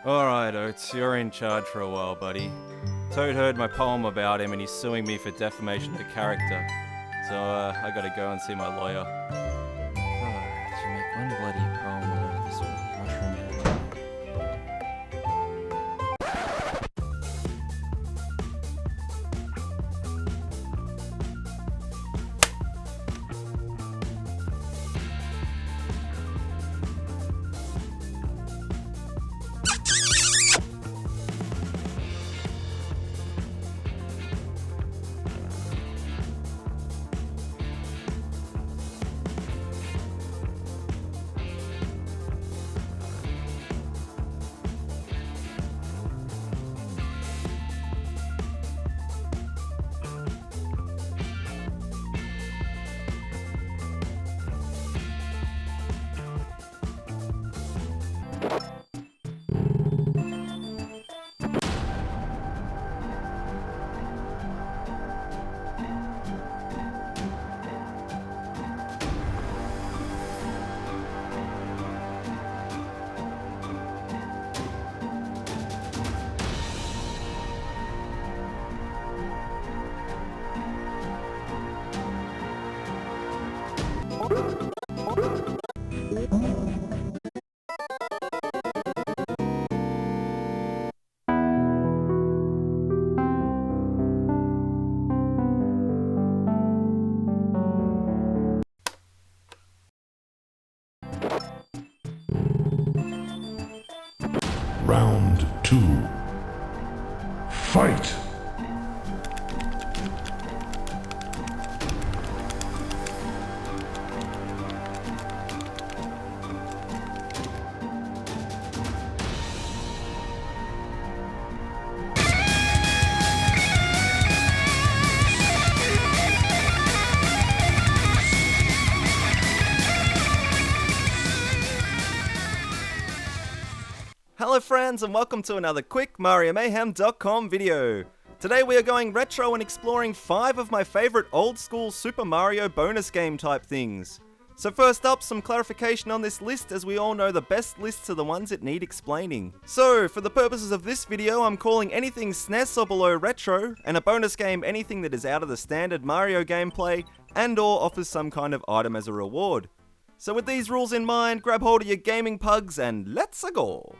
Alright, Oats, you're in charge for a while, buddy. Toad heard my poem about him and he's suing me for defamation of character. So, I gotta go and see my lawyer. To make one bloody poem out of this mushroom head. Round 2. Fight! Hello friends and welcome to another quick MarioMayhem.com video. Today we are going retro and exploring 5 of my favourite old school Super Mario bonus game type things. So first up, some clarification on this list, as we all know the best lists are the ones that need explaining. So for the purposes of this video, I'm calling anything SNES or below retro, and a bonus game anything that is out of the standard Mario gameplay and or offers some kind of item as a reward. So with these rules in mind, grab hold of your gaming pugs and let's go!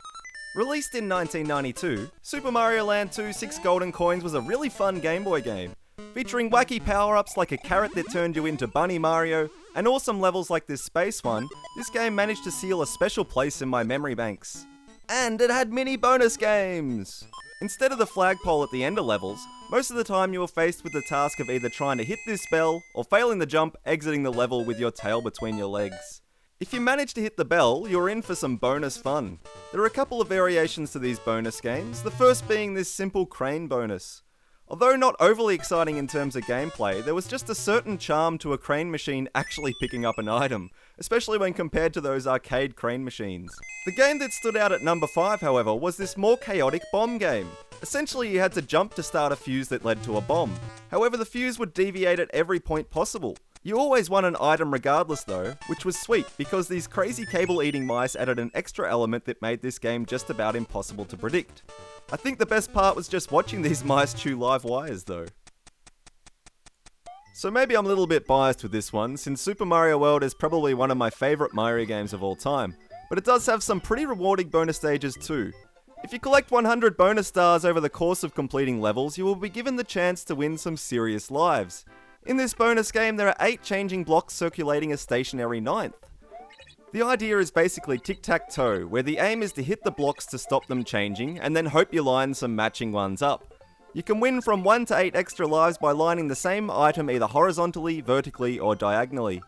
Released in 1992, Super Mario Land 2 6 Golden Coins was a really fun Game Boy game, featuring wacky power-ups like a carrot that turned you into Bunny Mario, and awesome levels like this space one. This game managed to seal a special place in my memory banks. And it had mini bonus games! Instead of the flagpole at the end of levels, most of the time you were faced with the task of either trying to hit this bell, or failing the jump, exiting the level with your tail between your legs. If you manage to hit the bell, you're in for some bonus fun. There are a couple of variations to these bonus games, the first being this simple crane bonus. Although not overly exciting in terms of gameplay, there was just a certain charm to a crane machine actually picking up an item, especially when compared to those arcade crane machines. The game that stood out at number 5, however, was this more chaotic bomb game. Essentially, you had to jump to start a fuse that led to a bomb. However, the fuse would deviate at every point possible. You always won an item regardless though, which was sweet because these crazy cable-eating mice added an extra element that made this game just about impossible to predict. I think the best part was just watching these mice chew live wires though. So maybe I'm a little bit biased with this one, since Super Mario World is probably one of my favourite Mario games of all time, but it does have some pretty rewarding bonus stages too. If you collect 100 bonus stars over the course of completing levels, you will be given the chance to win some serious lives. In this bonus game, there are 8 changing blocks circulating a stationary 9th. The idea is basically tic-tac-toe, where the aim is to hit the blocks to stop them changing, and then hope you line some matching ones up. You can win from 1 to 8 extra lives by lining the same item either horizontally, vertically, or diagonally.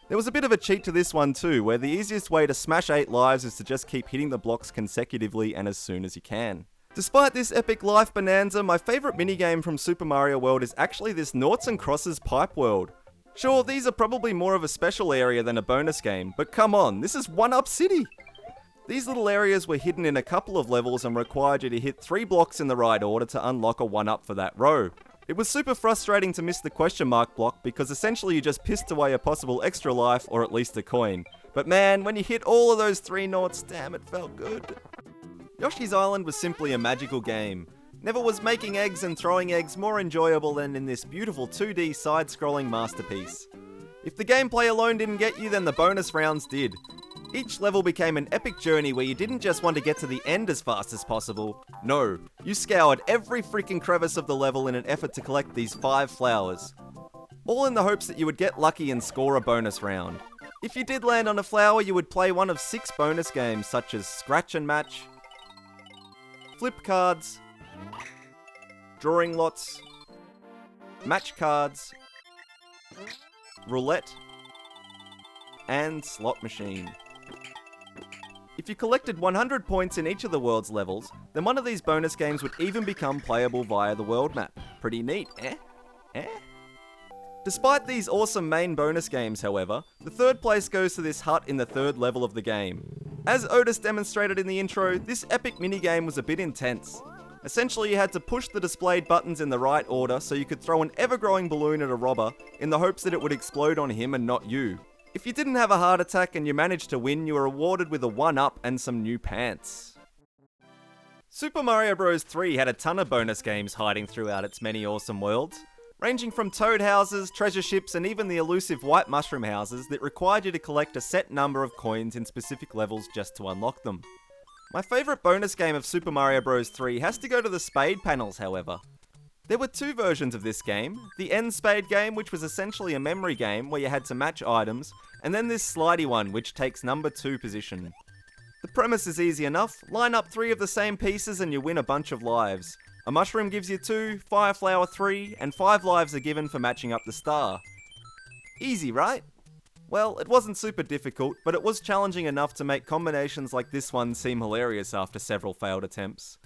There was a bit of a cheat to this one too, where the easiest way to smash 8 lives is to just keep hitting the blocks consecutively and as soon as you can. Despite this epic life bonanza, my favourite minigame from Super Mario World is actually this Noughts and Crosses Pipe World. Sure, these are probably more of a special area than a bonus game, but come on, this is 1-Up City! These little areas were hidden in a couple of levels and required you to hit 3 blocks in the right order to unlock a 1-up for that row. It was super frustrating to miss the question mark block because essentially you just pissed away a possible extra life or at least a coin. But man, when you hit all of those 3 noughts, damn, it felt good. Yoshi's Island was simply a magical game. Never was making eggs and throwing eggs more enjoyable than in this beautiful 2D side-scrolling masterpiece. If the gameplay alone didn't get you, then the bonus rounds did. Each level became an epic journey where you didn't just want to get to the end as fast as possible. No, you scoured every freaking crevice of the level in an effort to collect these 5 flowers. All in the hopes that you would get lucky and score a bonus round. If you did land on a flower, you would play one of 6 bonus games such as Scratch and Match, Flip Cards, Drawing Lots, Match Cards, Roulette, and Slot Machine. If you collected 100 points in each of the world's levels, then one of these bonus games would even become playable via the world map. Pretty neat, eh? Despite these awesome main bonus games, however, the third place goes to this hut in the third level of the game. As Otis demonstrated in the intro, this epic minigame was a bit intense. Essentially, you had to push the displayed buttons in the right order so you could throw an ever-growing balloon at a robber in the hopes that it would explode on him and not you. If you didn't have a heart attack and you managed to win, you were awarded with a 1-up and some new pants. Super Mario Bros. 3 had a ton of bonus games hiding throughout its many awesome worlds, ranging from toad houses, treasure ships, and even the elusive white mushroom houses that required you to collect a set number of coins in specific levels just to unlock them. My favourite bonus game of Super Mario Bros. 3 has to go to the spade panels, however. There were 2 versions of this game, the End Spade game, which was essentially a memory game where you had to match items, and then this slidey one, which takes number 2 position. The premise is easy enough, line up 3 of the same pieces and you win a bunch of lives. A mushroom gives you 2, fire flower 3, and 5 lives are given for matching up the star. Easy, right? Well, it wasn't super difficult, but it was challenging enough to make combinations like this one seem hilarious after several failed attempts.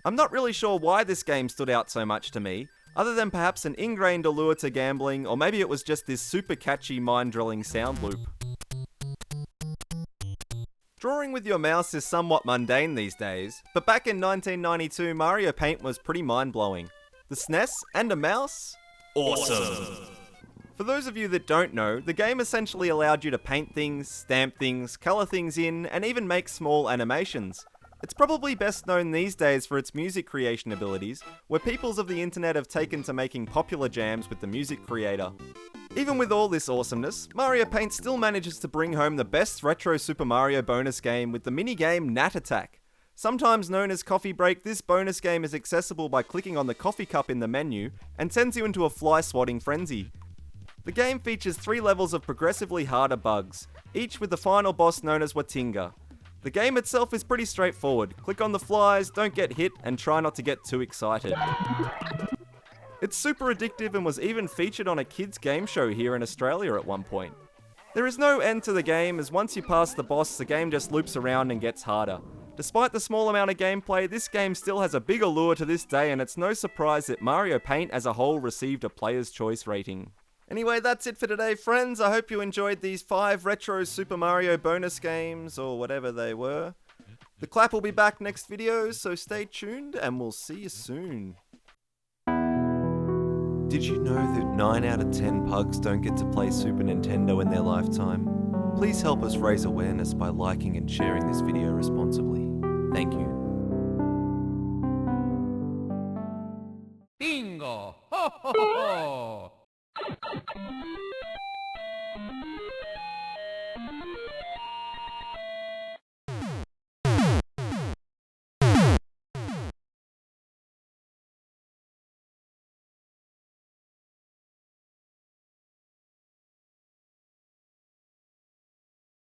I'm not really sure why this game stood out so much to me, other than perhaps an ingrained allure to gambling, or maybe it was just this super catchy mind-drilling sound loop. Drawing with your mouse is somewhat mundane these days, but back in 1992 Mario Paint was pretty mind-blowing. The SNES and a mouse? Awesome! For those of you that don't know, the game essentially allowed you to paint things, stamp things, colour things in, and even make small animations. It's probably best known these days for its music creation abilities, where peoples of the internet have taken to making popular jams with the music creator. Even with all this awesomeness, Mario Paint still manages to bring home the best retro Super Mario bonus game with the minigame Gnat Attack. Sometimes known as Coffee Break, this bonus game is accessible by clicking on the coffee cup in the menu and sends you into a fly-swatting frenzy. The game features 3 levels of progressively harder bugs, each with the final boss known as Watinga. The game itself is pretty straightforward. Click on the flies, don't get hit, and try not to get too excited. It's super addictive and was even featured on a kids game show here in Australia at one point. There is no end to the game, as once you pass the boss, the game just loops around and gets harder. Despite the small amount of gameplay, this game still has a big allure to this day, and it's no surprise that Mario Paint as a whole received a Player's Choice rating. Anyway, that's it for today, friends. I hope you enjoyed these 5 retro Super Mario bonus games, or whatever they were. The clap will be back next video, so stay tuned, and we'll see you soon. Did you know that 9 out of 10 pugs don't get to play Super Nintendo in their lifetime? Please help us raise awareness by liking and sharing this video responsibly. Thank you. Bingo! Ho ho ho!